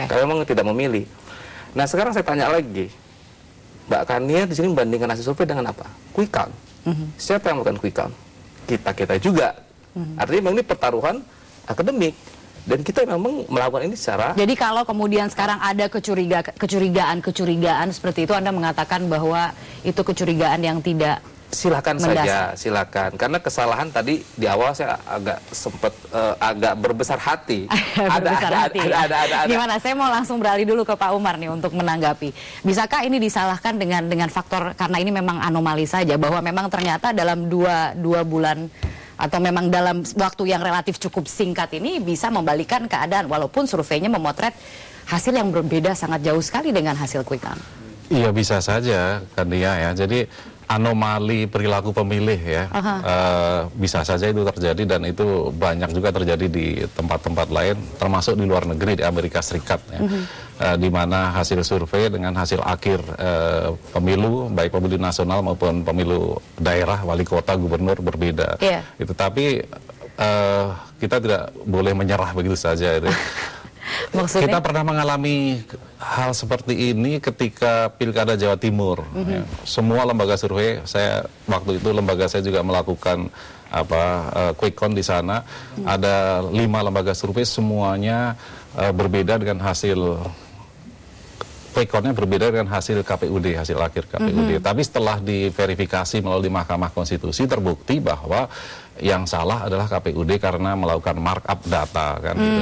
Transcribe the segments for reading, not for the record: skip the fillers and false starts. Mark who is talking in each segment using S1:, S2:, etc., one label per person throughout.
S1: Kalau memang tidak memilih. Nah sekarang saya tanya lagi, Mbak Kania di sini membandingkan hasil survei dengan apa? Quick count. Siapa yang melakukan quick count? Kita juga. Artinya memang ini pertaruhan akademik. Dan kita memang melakukan ini secara...
S2: Jadi kalau kemudian sekarang ada kecurigaan seperti itu, Anda mengatakan bahwa itu kecurigaan yang tidak
S1: silakan
S2: mendasar.
S1: saja, silakan. Karena kesalahan tadi di awal saya agak sempat agak berbesar hati.
S2: Ada.
S1: Ada.
S2: Gimana? Saya mau langsung beralih dulu ke Pak Umar nih untuk menanggapi. Bisakah ini disalahkan dengan faktor karena ini memang anomali saja, bahwa memang ternyata dalam dua bulan atau memang dalam waktu yang relatif cukup singkat ini bisa membalikan keadaan walaupun surveinya memotret hasil yang berbeda sangat jauh sekali dengan hasil quick count?
S3: Iya bisa saja kan dia ya. Jadi anomali perilaku pemilih ya bisa saja itu terjadi dan itu banyak juga terjadi di tempat-tempat lain termasuk di luar negeri di Amerika Serikat ya. Di mana hasil survei dengan hasil akhir pemilu baik pemilu nasional maupun pemilu daerah wali kota gubernur berbeda. Itu tapi kita tidak boleh menyerah begitu saja itu.
S2: Maksudnya?
S3: Kita pernah mengalami hal seperti ini ketika Pilkada Jawa Timur. Ya. Semua lembaga survei, waktu itu lembaga saya juga melakukan quick count di sana. Ada 5 lembaga survei, semuanya berbeda dengan hasil quick count-nya berbeda dengan hasil KPUD, hasil akhir KPUD. Tapi setelah diverifikasi melalui Mahkamah Konstitusi terbukti bahwa yang salah adalah KPUD karena melakukan markup data kan gitu.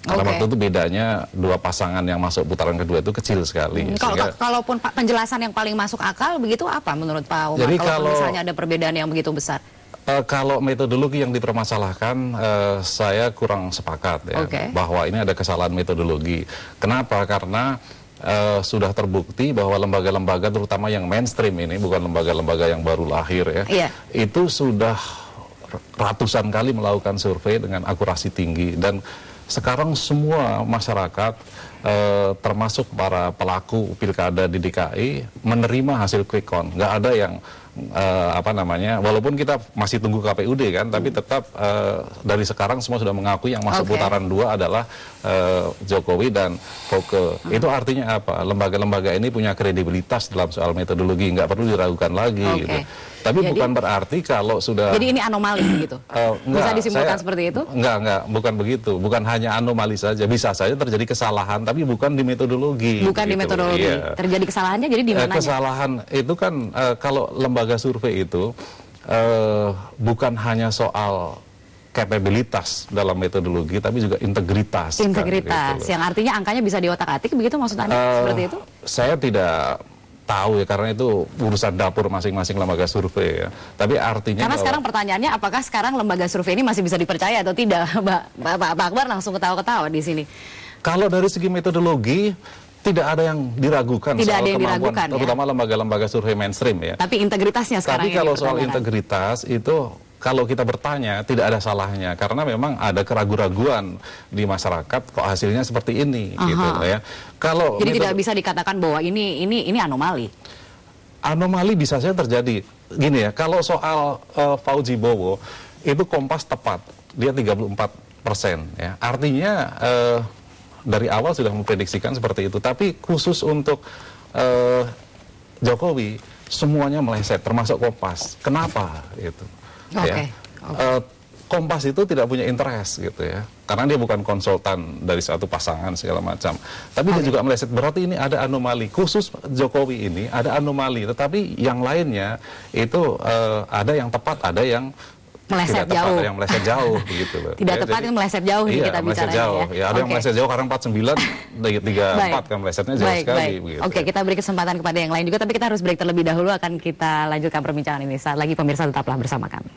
S3: Karena waktu itu bedanya 2 pasangan yang masuk putaran kedua itu kecil sekali.
S2: Kalaupun penjelasan yang paling masuk akal begitu apa menurut Pak Umar?
S3: Jadi
S2: kalau misalnya ada perbedaan yang begitu besar?
S3: Kalau metodologi yang dipermasalahkan, saya kurang sepakat ya bahwa ini ada kesalahan metodologi. Kenapa? Karena sudah terbukti bahwa lembaga-lembaga terutama yang mainstream ini, bukan lembaga-lembaga yang baru lahir ya, itu sudah ratusan kali melakukan survei dengan akurasi tinggi dan sekarang semua masyarakat termasuk para pelaku pilkada di DKI menerima hasil quick count. Nggak ada yang walaupun kita masih tunggu KPUD kan, tapi tetap dari sekarang semua sudah mengakui yang masuk putaran 2 adalah Jokowi dan Foke. Itu artinya apa? Lembaga-lembaga ini punya kredibilitas dalam soal metodologi, nggak perlu diragukan lagi gitu. Tapi jadi, bukan berarti kalau sudah...
S2: Jadi ini anomali gitu? Bisa disimpulkan seperti itu?
S3: Enggak, bukan begitu. Bukan hanya anomali saja. Bisa saja terjadi kesalahan, tapi bukan di metodologi.
S2: Bukan
S3: gitu.
S2: di metodologi. Terjadi kesalahannya jadi di mananya?
S3: Kesalahan itu kan kalau lembaga survei itu bukan hanya soal kapabilitas dalam metodologi, tapi juga integritas.
S2: Integritas, kan, gitu. Yang artinya angkanya bisa diotak-atik, begitu maksud Anda? Seperti itu?
S3: Saya tidak tahu ya, karena itu urusan dapur masing-masing lembaga survei ya. Tapi artinya
S2: karena sekarang pertanyaannya apakah sekarang lembaga survei ini masih bisa dipercaya atau tidak? Pak Akbar langsung ketawa-ketawa di sini.
S3: Kalau dari segi metodologi tidak ada yang diragukan
S2: soal
S3: kemampuan,
S2: diragukan,
S3: terutama lembaga-lembaga survei mainstream ya.
S2: Tapi integritasnya sekarang.
S3: Tapi kalau soal integritas itu kalau kita bertanya tidak ada salahnya karena memang ada keraguan-raguan di masyarakat kok hasilnya seperti ini gitu ya.
S2: Jadi tidak bisa dikatakan bahwa ini anomali.
S3: Anomali bisa saja terjadi. Gini ya, kalau soal Fauzi Bowo itu Kompas tepat, dia 34% ya. Artinya dari awal sudah memprediksikan seperti itu. Tapi khusus untuk Jokowi semuanya meleset termasuk Kompas. Kenapa gitu? Kompas itu tidak punya interest gitu ya, karena dia bukan konsultan dari satu pasangan segala macam. Tapi dia juga meleset, berarti ini ada anomali. Khusus Jokowi ini ada anomali, tetapi yang lainnya itu ada yang tepat, ada yang
S2: meleset
S3: tidak tepat,
S2: jauh.
S3: ada yang meleset jauh begitu loh.
S2: Tidak tepat itu meleset jauh nih kita bicara
S3: ya. Ada yang meleset jauh karena 49 34 kan melesetnya jauh sekali begitu.
S2: Oke, kita beri kesempatan kepada yang lain juga, tapi kita harus break terlebih dahulu. Akan kita lanjutkan perbincangan ini saat lagi. Pemirsa tetaplah bersama kami.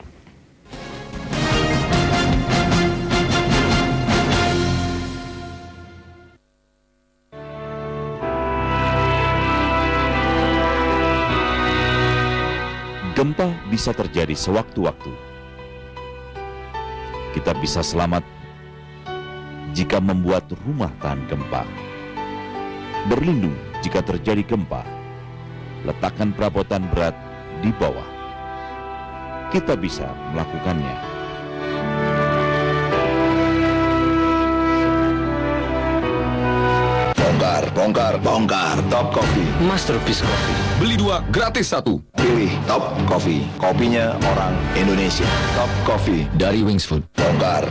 S4: Gempa bisa terjadi sewaktu-waktu. Kita bisa selamat jika membuat rumah tahan gempa. Berlindung jika terjadi gempa. Letakkan perabotan berat di bawah. Kita bisa melakukannya.
S5: Bongkar Top Coffee.
S6: Masterpiece Coffee.
S5: Beli 2 gratis 1. Pilih Top Coffee. Kopinya orang Indonesia. Top Coffee
S6: Dari Wings Food.
S5: Bongkar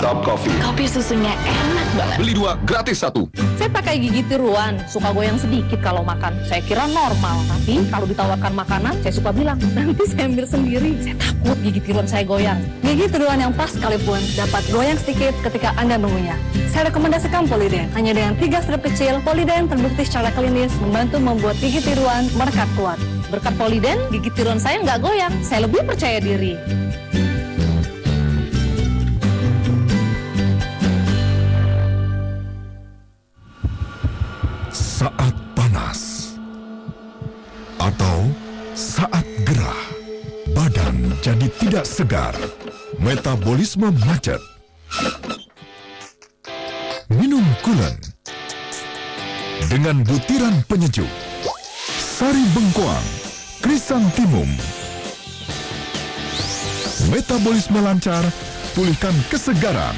S5: Top Coffee.
S7: Kopi susunya enak banget.
S5: Beli 2 gratis 1.
S8: Saya pakai gigi tiruan, suka goyang sedikit kalau makan. Saya kira normal, tapi kalau ditawarkan makanan, saya suka bilang, nanti saya ambil sendiri. Saya takut gigi tiruan saya goyang.
S9: Gigi tiruan yang pas sekalipun dapat goyang sedikit ketika Anda mengunyah. Saya rekomendasikan Polident. Hanya dengan 3 strip kecil, Polident terbukti secara klinis membantu membuat gigi tiruan merekat kuat.
S8: Berkat Polident, gigi tiruan saya nggak goyang. Saya lebih percaya diri.
S10: Saat panas atau saat gerah, badan jadi tidak segar, metabolisme macet. Minum Coolen dengan butiran penyejuk, sari bengkoang, krisantimum. Metabolisme lancar, pulihkan kesegaran.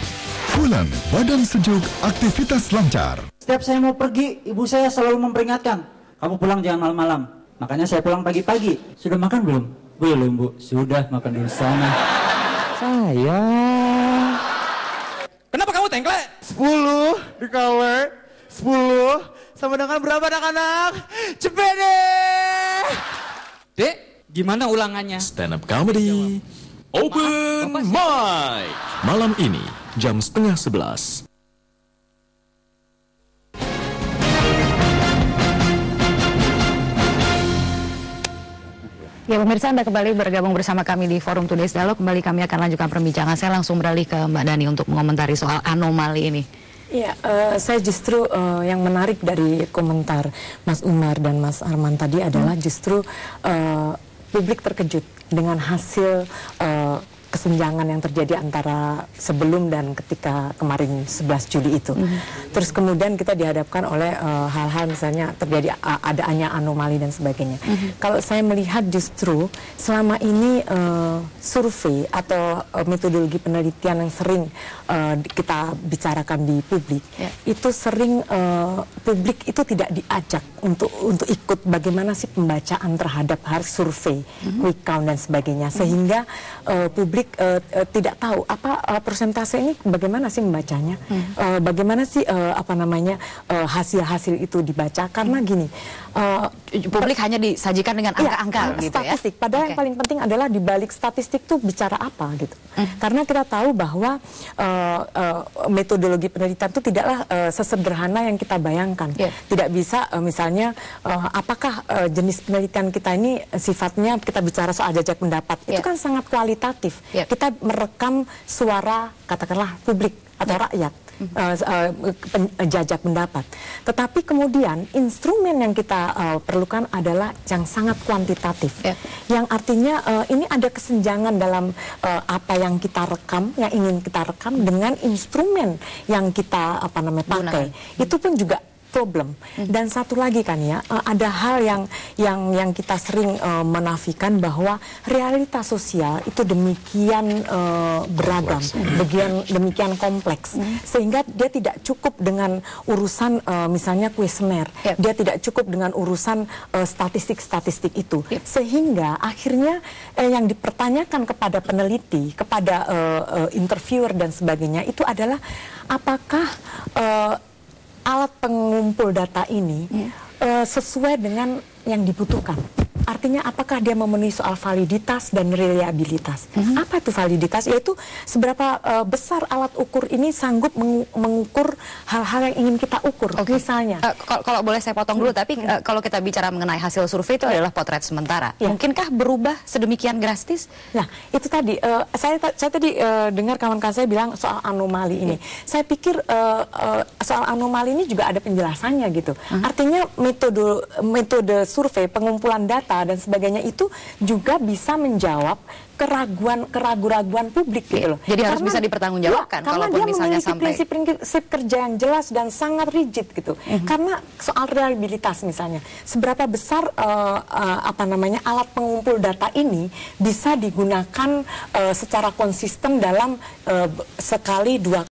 S10: Coolen, badan sejuk, aktivitas lancar.
S11: Setiap saya mau pergi, ibu saya selalu memperingatkan, kamu pulang jangan malam-malam. Makanya saya pulang pagi-pagi. Sudah makan belum? Belum, Bu. Sudah, makan di sana.
S12: Sayang. Kenapa kamu tengklek? 10 dikali 10 sama dengan berapa anak-anak? Cepet deh. Dek, gimana ulangannya?
S6: Stand up comedy. Open mic. Malam ini jam 10:30.
S2: Ya pemirsa, Anda kembali bergabung bersama kami di Forum Today's Dialog. Kembali kami akan lanjutkan perbincangan. Saya langsung beralih ke Mbak Dani untuk mengomentari soal anomali ini.
S13: Ya, saya justru yang menarik dari komentar Mas Umar dan Mas Arman tadi adalah justru publik terkejut dengan hasil kesenjangan yang terjadi antara sebelum dan ketika kemarin 11 Juli itu. Terus kemudian kita dihadapkan oleh hal-hal misalnya terjadi adanya anomali dan sebagainya. Kalau saya melihat justru selama ini survei atau metodologi penelitian yang sering kita bicarakan di publik, itu sering publik itu tidak diajak untuk ikut bagaimana sih pembacaan terhadap hasil survei, quick count dan sebagainya, sehingga publik tidak tahu apa persentase ini bagaimana sih membacanya, bagaimana sih hasil-hasil itu dibaca, karena gini,
S2: publik hanya disajikan dengan angka-angka gitu
S13: statistik,
S2: ya.
S13: padahal yang paling penting adalah di balik statistik itu bicara apa gitu, karena kita tahu bahwa metodologi penelitian itu tidaklah sesederhana yang kita bayangkan, tidak bisa misalnya apakah jenis penelitian kita ini sifatnya kita bicara soal jajak pendapat, itu kan sangat kualitatif. Kita merekam suara katakanlah publik atau rakyat, jajak pendapat. Tetapi kemudian instrumen yang kita perlukan adalah yang sangat kuantitatif, yang artinya ini ada kesenjangan dalam apa yang kita rekam, yang ingin kita rekam dengan instrumen yang kita pakai. Itu pun juga problem. Dan satu lagi kan ya, ada hal yang kita sering menafikan bahwa realitas sosial itu demikian beragam, demikian kompleks, sehingga dia tidak cukup dengan urusan misalnya kuesioner, dia tidak cukup dengan urusan statistik-statistik itu, sehingga akhirnya yang dipertanyakan kepada peneliti, kepada interviewer dan sebagainya itu adalah apakah alat pengumpul data ini sesuai dengan yang dibutuhkan. Artinya apakah dia memenuhi soal validitas dan reliabilitas. Apa itu validitas? Yaitu seberapa besar alat ukur ini sanggup mengukur hal-hal yang ingin kita ukur. Misalnya.
S2: Kalau boleh saya potong dulu, tapi kalau kita bicara mengenai hasil survei itu adalah potret sementara. Mungkinkah berubah sedemikian drastis?
S13: Nah, itu tadi. Saya tadi dengar kawan-kawan saya bilang soal anomali ini. Saya pikir soal anomali ini juga ada penjelasannya gitu. Artinya metode survei, pengumpulan data dan sebagainya itu juga bisa menjawab keraguan-keraguan publik gitu loh.
S2: Jadi harus bisa dipertanggungjawabkan kalaupun misalnya sampai
S13: prinsip kerja yang jelas dan sangat rigid gitu. Karena soal reliabilitas misalnya, seberapa besar alat pengumpul data ini bisa digunakan secara konsisten dalam sekali, 2